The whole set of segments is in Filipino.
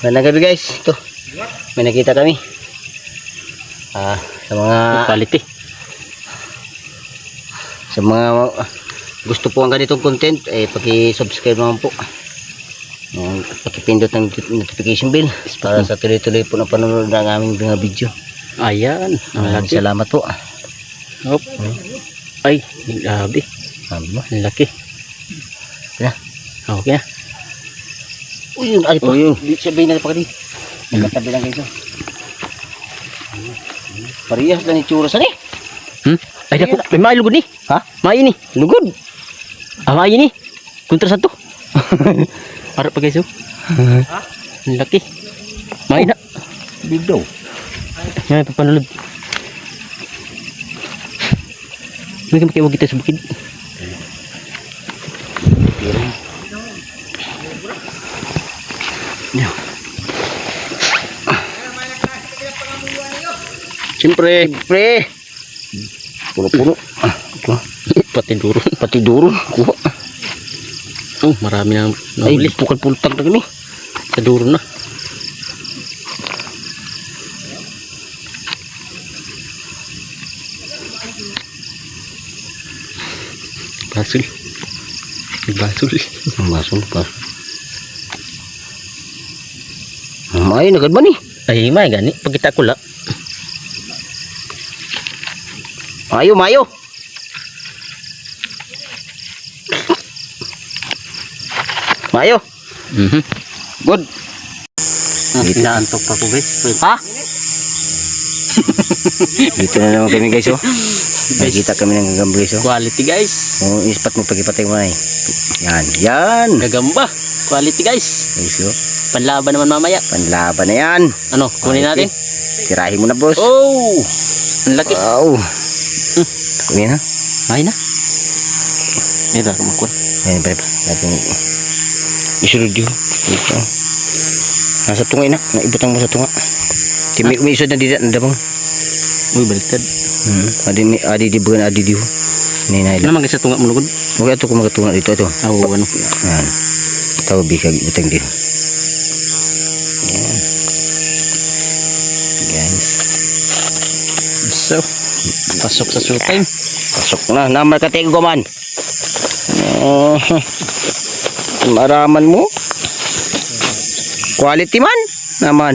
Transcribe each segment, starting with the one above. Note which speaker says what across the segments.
Speaker 1: Magandang gabi guys. Ito. May nakita kami. Sa mga quality. Sa mga gusto po ang ganitong content, paki-subscribe naman po. Paki-pindot ng notification bell para sa tuloy-tuloy po na panonood ng aming mga video. Ayan. Salamat po.
Speaker 2: Hop. Ay, grabe. Ang laki.
Speaker 1: Na.
Speaker 2: Okay na.
Speaker 1: Uy, yun, ay po. Yun. Sabihin na pa kanina. Nagkatabi lang kayo. Parehas lang yung tsura sa ni.
Speaker 2: Ay, dako. May maayo lugod ni.
Speaker 1: Ha?
Speaker 2: Maayo ni.
Speaker 1: Lugod.
Speaker 2: Maayo ni. Kontra sa to. Harap pa guys. Ha? Ang laki. Maayo na.
Speaker 1: Bigdaw.
Speaker 2: Yan, papanulod. May kamakaiwag kita sa bukid.
Speaker 1: Siyempre. Puno-puno.
Speaker 2: Pati duro.
Speaker 1: Kuha.
Speaker 2: Oh, marami nang
Speaker 1: Ay,
Speaker 2: nahuli.
Speaker 1: pukal-pultag na kami.
Speaker 2: Sa duro na. Basul.
Speaker 1: Masuk pa. May nagad ba ni?
Speaker 2: Ay, may gani. Pagkita ko la.
Speaker 1: Mayo. Mayo. Good.
Speaker 2: Inaantok pa ko guys.
Speaker 1: Ha? Dito na naman kami guys, oh. Nakikita kami ng gagamba guys, oh.
Speaker 2: Quality guys.
Speaker 1: Oh, ispat mo pagipatay mo na eh. Yan.
Speaker 2: Gagamba. Quality guys.
Speaker 1: Guys, oh.
Speaker 2: Panlaban naman mamaya.
Speaker 1: Panlaban na yan.
Speaker 2: Ano, kunin natin.
Speaker 1: Tirahin mo na, boss.
Speaker 2: Oh! Ang laki.
Speaker 1: Wow. Kunin ha.
Speaker 2: Ay na. Ito, kumakun.
Speaker 1: Ayan, pare pa. Natin isunod yun. Ito. Nasa tunga ina. Naibutang mo sa tunga. May isod na dida. Nadabang.
Speaker 2: Uy, baliktad.
Speaker 1: Adi di bukan adi di. Ninay
Speaker 2: Ano mga sa tunga mo lugod?
Speaker 1: Huwag ito kung magatunga dito. Ito.
Speaker 2: Oo, ano.
Speaker 1: Ayan. Ito, bikag butang din. Ayan. Guys.
Speaker 2: So, pasok sa showtime.
Speaker 1: Pasok na. Namar ka tayo man. Maraman mo. Quality man. Naman.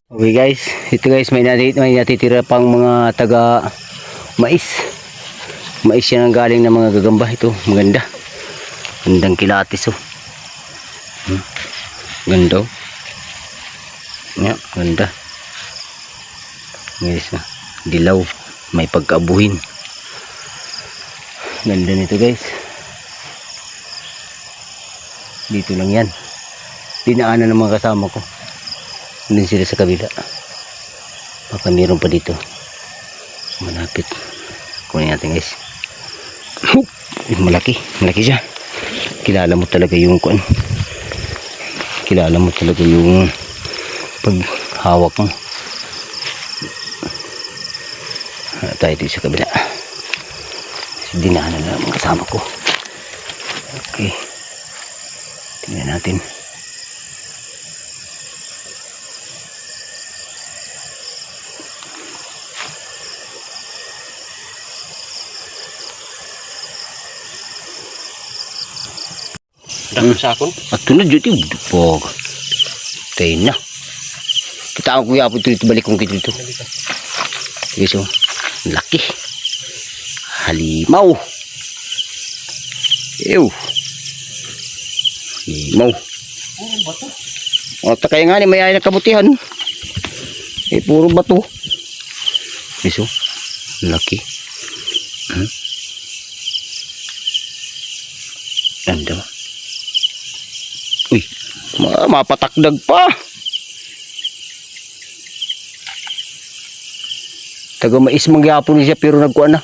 Speaker 1: Okay guys. Ito guys. May natitira pang mga taga mais. Mais yan ang galing ng mga gagamba. Ito. Maganda. Gandang kilatis oh. Ganda oh. Yan. Ganda. Guys. Dilaw. May pagkaabuhin. Ganda nito guys. Dito lang yan. Dinaanan ng mga kasama ko. Doon sila sa kabila. Baka meron pa dito. Malapit. Kunin natin guys. Malaki siya. Kilala mo talaga yung kuan. Kilala mo talaga yung paghawak mo. Tayo dito sa kabila. Dinaanan na ng mga kasama ko. Okay. Tingnan natin.
Speaker 2: Dako sa akon.
Speaker 1: At tunod dito. Pog. Tayo na. Kita ako kuya po dito. Balik kong kita dito. Sige so. Laki. Halimaw. Ew. Halimaw. O takay nga ni may ay nakabutihan. Puro bato. Iso. Laki. Ganda. Uy. Mapatakdag pa. Taga mais mangyapon niya pero nagkuha na.